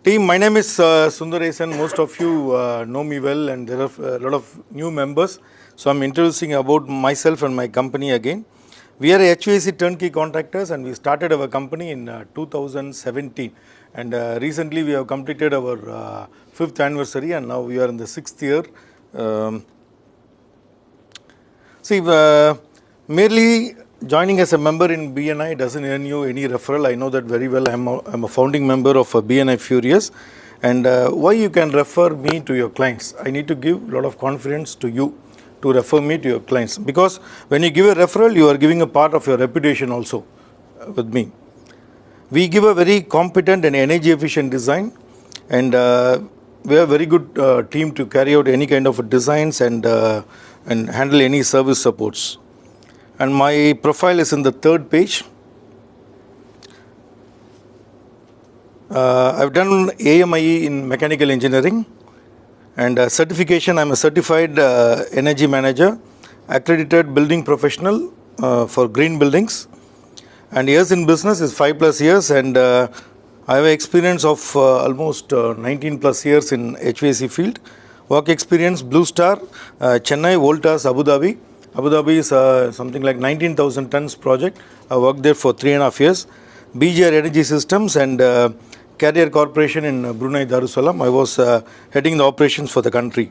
Team, my name is Sundaresan. Most of you know me well, and there are a lot of new members. So I'm introducing about myself and my company again. We are HVAC turnkey contractors, and we started our company in 2017. And recently we have completed our 5th anniversary, and now we are in the 6th year. Merely joining as a member in BNI doesn't earn you any referral. I know that very well. I'm a founding member of BNI Furious. And why you can refer me to your clients? I need to give a lot of confidence to you to refer me to your clients. Because when you give a referral, you are giving a part of your reputation also with me. We give a very competent and energy efficient design. And we have a very good team to carry out any kind of designs and handle any service supports. And my profile is in the 3rd page. I've done AMIE in mechanical engineering, and certification. I'm a certified energy manager, accredited building professional for green buildings, and years in business is 5+ years, and I have experience of almost 19+ years in HVAC field. Work experience: Blue Star, Chennai, Voltas, Abu Dhabi. Abu Dhabi is something like 19,000 tons project. I worked there for 3.5 years. BGR Energy Systems and Carrier Corporation in Brunei Darussalam. I was heading the operations for the country.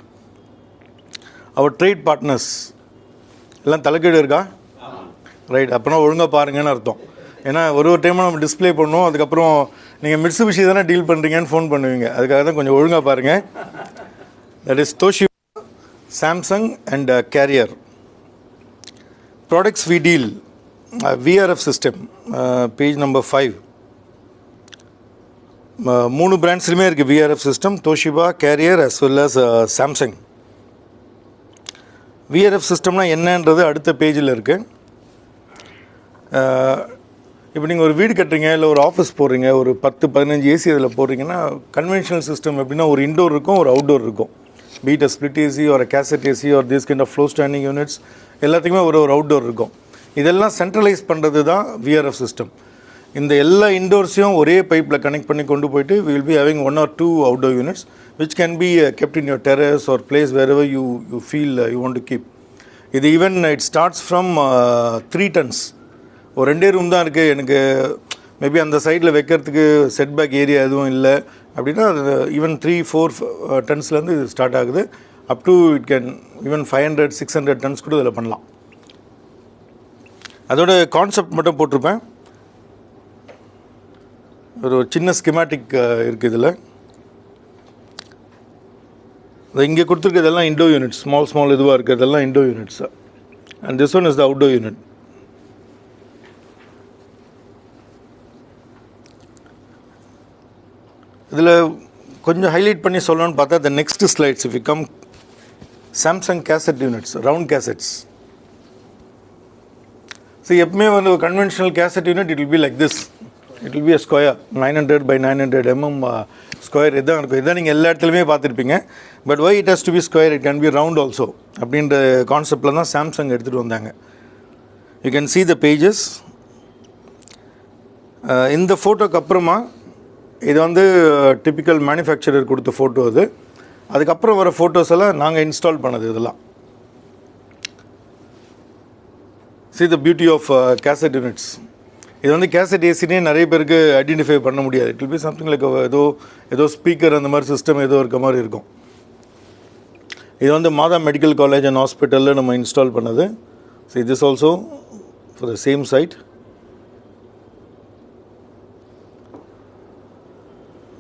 Our trade partners. எல்லாம் தலைக்கீடு இருக்கா? Right, அப்போனா ஒழுங்காக பாருங்கன்னு அர்த்தம். ஏன்னா ஒரு time நம்ம display பண்ணுவோம், அதுக்கப்புறம் நீங்கள் மிட்சுபிஷி தானே டீல் பண்ணுறீங்கன்னு ஃபோன் பண்ணுவீங்க. அதுக்காக தான் கொஞ்சம் ஒழுங்காக பாருங்கள். That is Toshiba, Samsung and Carrier. Products we deal, VRF system, page number 5. 3 brandsலுமே இருக்குது VRF system, Toshiba, Carrier as well as Samsung. VRF systemனா என்னன்றது அடுத்த பேஜில் இருக்குது. இப்போ நீங்கள் ஒரு வீடு கட்டுறீங்க, இல்லை ஒரு ஆஃபீஸ் போடுறீங்க, ஒரு 10-15 ஏசி அதில் போடுறீங்கன்னா, கன்வென்ஷனல் சிஸ்டம் எப்படின்னா ஒரு இன்டோர் இருக்கும், ஒரு அவுட்டோர் இருக்கும். Be it a split AC or a cassette AC or this kind of flow standing units, எல்லாத்துக்குமே ஒரு அவுட்டோர் இருக்கும். இதெல்லாம் சென்ட்ரலைஸ் பண்ணுறது தான் VRF சிஸ்டம். இந்த எல்லா இன்டோர்ஸையும் ஒரே பைப்பில் கனெக்ட் பண்ணி கொண்டு போயிட்டு we will be having 1 or 2 outdoor units which can be kept in your terrace or place wherever you feel you want to keep. இது even it starts from 3 tons. ஒரு 2 room தான் இருக்குது, எனக்கு மேபி அந்த சைடில் வைக்கிறதுக்கு செட்பேக் ஏரியா எதுவும் இல்லை அப்படின்னா ஈவன் 3-4 டன்ஸ்லேருந்து இது ஸ்டார்ட் ஆகுது. Up to it can even 500-600 tons கூட இதில் பண்ணலாம். அதோட கான்செப்ட் மட்டும் போட்டிருப்பேன். ஒரு சின்ன ஸ்கிமேட்டிக் இருக்குது இதில். இங்கே கொடுத்துருக்கிறதெல்லாம் இண்டோர் யூனிட்ஸ், ஸ்மால் இதுவாக இருக்கிறதெல்லாம் indoor units. And this one is the outdoor unit. இதில் கொஞ்சம் ஹைலைட் பண்ணி சொல்லணும்னு பார்த்தா the next slides, if you come, Samsung cassette units, round cassettes. So எப்பவுமே வந்து ஒரு conventional cassette unit it will be like this. It will be a square 900 by 900 mm square. இதான் இருக்கும். இதான் நீங்கள் எல்லா இடத்துலையுமே பார்த்துருப்பீங்க. But why it has to be square, it can be round also அப்படின்ற கான்செப்டில் தான் சாம்சங் எடுத்துகிட்டு வந்தாங்க. You can see the pages. இந்த ஃபோட்டோக்கு அப்புறமா இது வந்து டிப்பிக்கல் மேனுஃபேக்சரர் கொடுத்த ஃபோட்டோ. அதுக்கப்புறம் வர ஃபோட்டோஸ் எல்லாம் நாங்கள் இன்ஸ்டால் பண்ணது. இதெல்லாம் see the beauty of cassette units. இது வந்து கேசட் ஏசினே நிறைய பேருக்கு ஐடென்டிஃபை பண்ண முடியாது. It will be something like ஏதோ ஸ்பீக்கர் அந்த மாதிரி சிஸ்டம் ஏதோ இருக்க மாதிரி இருக்கும். இது வந்து மாதா மெடிக்கல் காலேஜ் அண்ட் ஹாஸ்பிட்டலில் நம்ம இன்ஸ்டால் பண்ணது. see this also for the same site.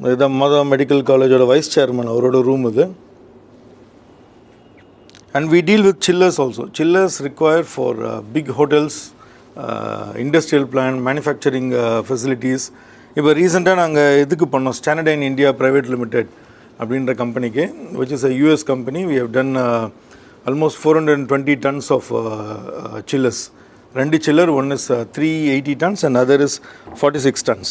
இதுதான் மாதா மெடிக்கல் காலேஜோட வைஸ் சேர்மன், அவரோட ரூம் இது. And we deal with chillers also. Chillers required for big hotels, industrial plant, manufacturing facilities. இப்போ ரீசெண்டாக நாங்கள் இதுக்கு பண்ணோம், ஸ்டாண்டர்டைன் இந்தியா ப்ரைவேட் லிமிடெட் அப்படின்ற கம்பெனிக்கு, which is a US company. We have done almost 420 tons of chillers. 2 chiller, one is 380 tons and other is 46 tons.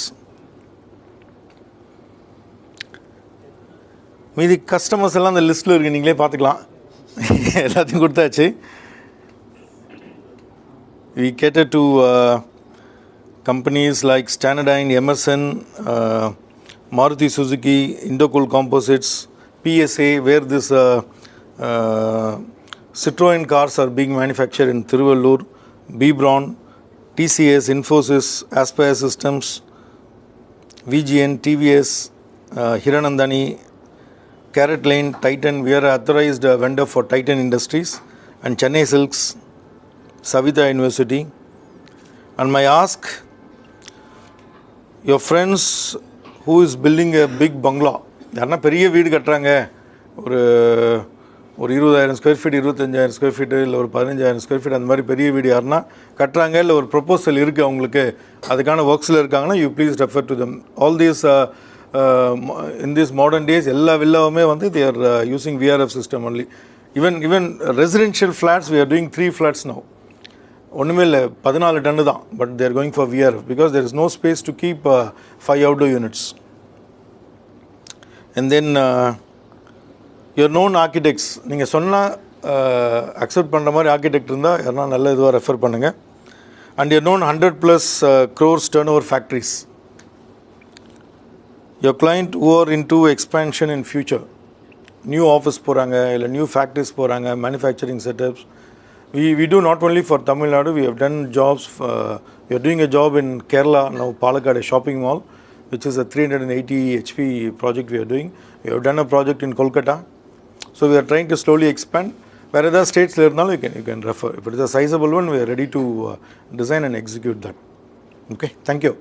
மீதி customers எல்லாம் அந்த லிஸ்ட்டில் இருக்குது, நீங்களே பார்த்துக்கலாம். எல்லாத்தையும் கொடுத்தாச்சு. We cater to companies like Standardine, Emerson, Maruti Suzuki, Indocool Composites, PSA, where this Citroen cars are being manufactured in Tiruvallur, B-Braun, TCS, Infosys, Aspire Systems, VGN, TVS, Hiranandani, Carrot Lane, Titan. We are authorized vendor for Titan Industries and Chennai Silks, Savita University. And my ask, your friends who is building a big bungalow, யாருன்னா பெரிய வீடு கட்டுறாங்க, ஒரு 20,000 square feet, 25,000 square feet, இல்லை ஒரு 15,000 square feet, அந்த மாதிரி பெரிய வீடு யாருன்னா கட்டுறாங்க, இல்லை ஒரு ப்ரொப்போசல் இருக்குது அவங்களுக்கு, அதுக்கான ஒர்க்ஸில் இருக்காங்கன்னா, you please refer to them. All these in these modern days, எல்லா வில்லாவுமே வந்து they are using VRF system only. Even residential flats, we are doing 3 flats now. ஒன்றுமே இல்லை, 14 டன்னு தான், but they are going for VRF because there is no space to keep 5 outdoor units. And then your known architects, நீங்கள் சொன்னால் accept பண்ணுற மாதிரி architect இருந்தால் யாருன்னா நல்ல இதுவாக ரெஃபர் பண்ணுங்கள். And your known 100+ crores turnover factories. Your client who are into expansion in future, new office போகிறாங்க, இல்லை new factories போகிறாங்க, manufacturing setups. We do not only for Tamil Nadu, we have done jobs, we are doing a job in Kerala now, Palakkad, a shopping mall, which is a 380 HP project we are doing. We have done a project in Kolkata. So we are trying to slowly expand. Where other states there now, you can refer. If it is a sizable one, we are ready to design and execute that. Okay, thank you.